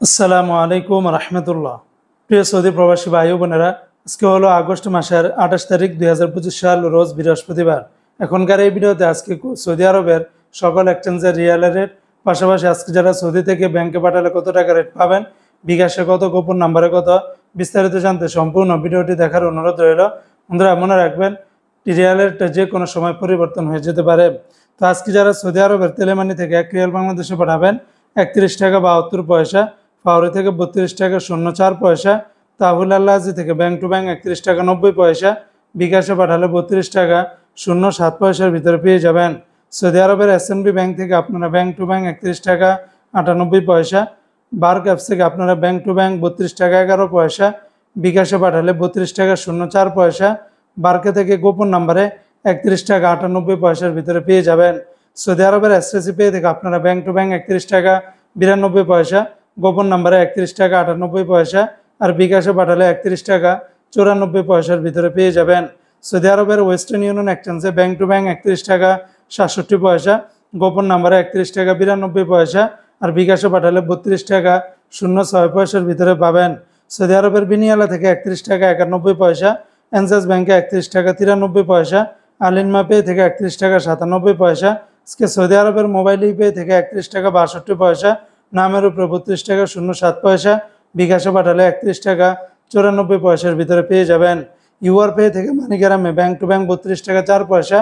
আসসালামু আলাইকুম রহমতুল্লাহ। প্রিয় সৌদি প্রবাসী ভাই বোনেরা, আজকে হলো আগস্ট মাসের 28 তারিখ 2025 সাল, রোজ বৃহস্পতিবার। এখনকার এই ভিডিওতে আজকে সৌদি আরবের সকল এক্সচেঞ্জের রিয়ালের রেট, পাশাপাশি আজকে যারা সৌদি থেকে ব্যাংকে পাঠালে কত টাকা রেট পাবেন, বিকাশে কত, গোপন নাম্বারে কত, বিস্তারিত জানতে সম্পূর্ণ ভিডিওটি দেখার অনুরোধ রইল। বন্ধুরা মনে রাখবেন, রিয়ালের রেটটা যে কোনো সময় পরিবর্তন হয়ে যেতে পারে। তো আজকে যারা সৌদি আরবের তেলেমানি থেকে 1 রিয়াল বাংলাদেশে পাঠাবেন 31 টাকা 72 পয়সা, ফাউরি থেকে 32 টাকা 04 পয়সা, তাহুল আল্লাহাজি থেকে ব্যাংক টু ব্যাংক 31 টাকা 90 পয়সা, বিকাশে পাঠালে 32 টাকা 07 পয়সার ভিতরে পেয়ে যাবেন। সৌদি আরবের এসএনবি ব্যাংক থেকে আপনারা ব্যাংক টু ব্যাংক 31 টাকা 98 পয়সা, বার্ক অ্যাপস থেকে আপনারা ব্যাংক টু ব্যাংক 32 টাকা 11 পয়সা, বিকাশে পাঠালে 32 টাকা 04 পয়সা, বার্কে থেকে গোপন নাম্বারে 31 টাকা 98 পয়সার ভিতরে পেয়ে যাবেন। সৌদি আরবের এসএসসি পে থেকে আপনারা ব্যাংক টু ব্যাংক 31 টাকা 92 পয়সা, গোপন নাম্বারে 31 টাকা 98 পয়সা, আর বিকাশে পাঠালে 31 টাকা 94 পয়সার ভিতরে পেয়ে যাবেন। সৌদি আরবের ওয়েস্টার্ন ইউনিয়ন এক্সচেঞ্জে ব্যাংক টু ব্যাংক 31 টাকা 67 পয়সা, গোপন নাম্বারে 31 টাকা 92 পয়সা, আর বিকাশে পাঠালে 32 টাকা 06 পয়সার ভিতরে পাবেন। সৌদি আরবের বিনিয়ালা থেকে 31 টাকা 91 পয়সা, এনজাস ব্যাংকে 31 টাকা 93 পয়সা, আলিনমা পে থেকে 31 টাকা 97 পয়সা, আজকে সৌদি আরবের মোবাইল পে থেকে 31 টাকা 62 পয়সা, নামের উপরে 32 টাকা 07 পয়সা, বিকাশে পাঠালে 31 টাকা 94 পয়সার ভিতরে পেয়ে যাবেন। ইউআর পে থেকে মানিগ্রামে ব্যাংক টু ব্যাংক 32 টাকা 4 পয়সা,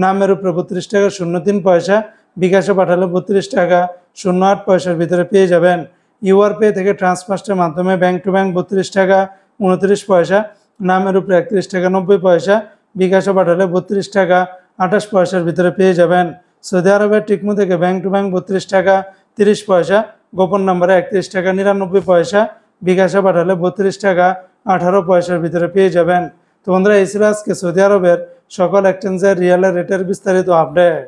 নামের উপরে 32 টাকা 03 পয়সা, বিকাশে পাঠালে 32 টাকা 08 পয়সার ভিতরে পেয়ে যাবেন। ইউআর পে থেকে ট্রান্সফার্স্টের মাধ্যমে ব্যাংক টু ব্যাংক 32 টাকা 29 পয়সা, নামের উপরে 31 টাকা 90 পয়সা, বিকাশে পাঠালে 32 টাকা 28 পয়সার ভিতরে পেয়ে যাবেন। সৌদি আরবের টিকমু থেকে ব্যাংক টু ব্যাংক 32 টাকা 30 পয়সা, গোপন নাম্বারে 31 টাকা 99 পয়সা, বিকাশে পাঠালে 32 টাকা 18 পয়সার ভিতরে পেয়ে যাবেন। তো বন্ধুরা, এই ছিল আজকে সৌদি আরবের সকল এক্সচেঞ্জের রিয়ালের রেটের বিস্তারিত আপডেট।